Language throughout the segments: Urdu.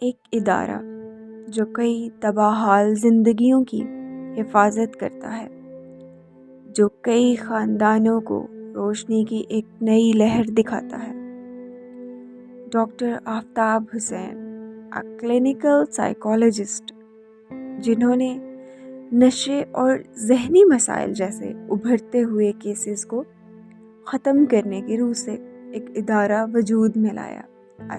ایک ادارہ جو کئی تباہ حال زندگیوں کی حفاظت کرتا ہے، جو کئی خاندانوں کو روشنی کی ایک نئی لہر دکھاتا ہے۔ ڈاکٹر آفتاب حسین، کلینکل سائیکالوجسٹ، جنہوں نے نشے اور ذہنی مسائل جیسے ابھرتے ہوئے کیسز کو ختم کرنے کی روح سے ایک ادارہ وجود میں لایا،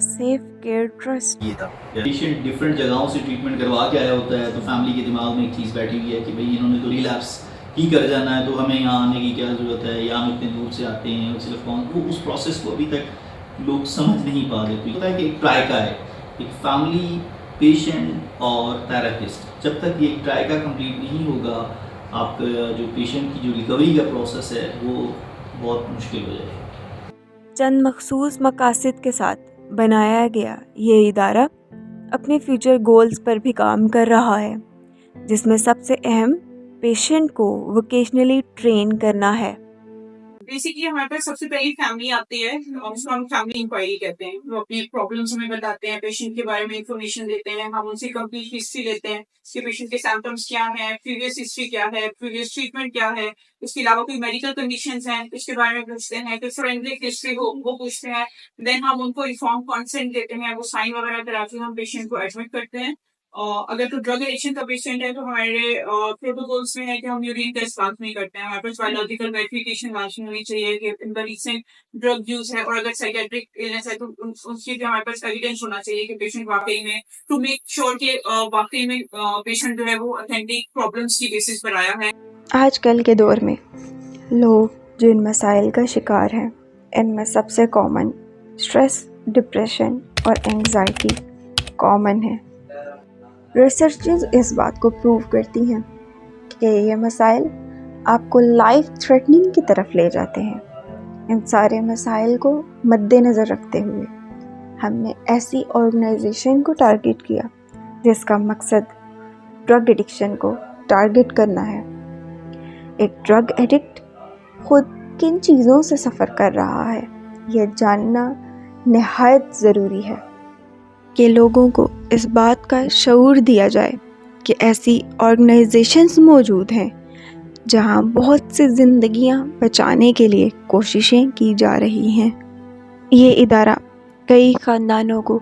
سیف کیئر ٹرسٹ۔ یہ تھا پیشنٹ ڈفرینٹ جگہوں سے ٹریٹمنٹ کروا کے آیا ہوتا ہے، تو فیملی کے دماغ میں ایک چیز بیٹھی ہوئی ہے کہ بھئی انہوں نے تو ریلیپس ہی کر جانا ہے، تو ہمیں یہاں آنے کی کیا ضرورت ہے، یا ہم اتنے دور سے آتے ہیں اور صرف وہ اس پروسیس کو ابھی تک لوگ سمجھ نہیں پا رہے۔ تو یہ ہوتا ہے کہ ایک ٹرائکا ہے، ایک فیملی، پیشنٹ اور تھراپسٹ، جب تک یہ ٹرائکا کمپلیٹ نہیں ہوگا، آپ کا جو پیشنٹ کی جو ریکوری کا پروسیس ہے وہ بہت مشکل ہو جائے گا۔ چند مخصوص مقاصد کے ساتھ بنایا گیا یہ ادارہ اپنے فیوچر گولز پر بھی کام کر رہا ہے، جس میں سب سے اہم پیشنٹ کو ووکیشنلی ٹرین کرنا ہے۔ بیسکلی ہمارے پاس سب سے پہلی فیملی آتی ہے، اس کو ہم فیملی انکوائری کہتے ہیں۔ وہ اپنی پرابلمس ہمیں بتاتے ہیں، پیشنٹ کے بارے میں انفارمیشن دیتے ہیں، ہم ان سے کمپلیٹ ہسٹری لیتے ہیں کہ پیشنٹ کے سمپٹمس کیا ہیں، پریویس ہسٹری کیا ہے، پریویس ٹریٹمنٹ کیا ہے، اس کے علاوہ کوئی میڈیکل کنڈیشنز ہیں اس کے بارے میں پوچھتے ہیں، کوئی فورینسک ہسٹری ہو وہ پوچھتے ہیں۔ دین ہم ان کو انفارم کانسینٹ دیتے ہیں، وہ سائن وغیرہ کرا کے ہم پیشنٹ کو ایڈمٹ کرتے ہیں۔ اگر تو ڈرگ ایڈکشن کا پیشنٹ ہے تو ہمارے پروٹوکولس میں ہے کہ ہم یورین ٹیسٹ لازمی نہیں کرتے ہیں، ہمارے پاس بایولوجیکل ویریفیکیشن لازمی ہونی چاہیے کہ ان کا ریسنٹ ڈرگ یوز ہے، اور اگر سائیکیٹرک ایلنس ہے تو اس کی بھی ہمارے پاس ایویڈینس ہونا چاہیے کہ پیشنٹ واقعی میں، ٹو میک شیور کہ واقعی میں پیشنٹ جو ہے وہ اتھینٹک پرابلمس کی بیسس پر آیا ہے۔ آج کل کے دور میں لوگ جن مسائل کا شکار ہیں، ان میں سب سے کامن اسٹریس، ڈپریشن اور اینگزائٹی کامن ہے۔ ریسرچز اس بات کو پروو کرتی ہیں کہ یہ مسائل آپ کو لائف تھریٹننگ کی طرف لے جاتے ہیں۔ ان سارے مسائل کو مد نظر رکھتے ہوئے ہم نے ایسی آرگنائزیشن کو ٹارگٹ کیا جس کا مقصد ڈرگ ایڈکشن کو ٹارگٹ کرنا ہے۔ ایک ڈرگ ایڈکٹ خود کن چیزوں سے سفر کر رہا ہے، یہ جاننا نہایت ضروری ہے کہ لوگوں کو اس بات کا شعور دیا جائے کہ ایسی آرگنائزیشنز موجود ہیں جہاں بہت سی زندگیاں بچانے کے لیے کوششیں کی جا رہی ہیں۔ یہ ادارہ کئی خاندانوں کو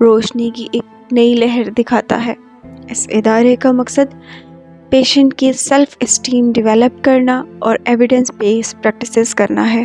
روشنی کی ایک نئی لہر دکھاتا ہے۔ اس ادارے کا مقصد پیشنٹ کی سیلف اسٹیم ڈیولپ کرنا اور ایویڈنس بیس پریکٹسز کرنا ہے۔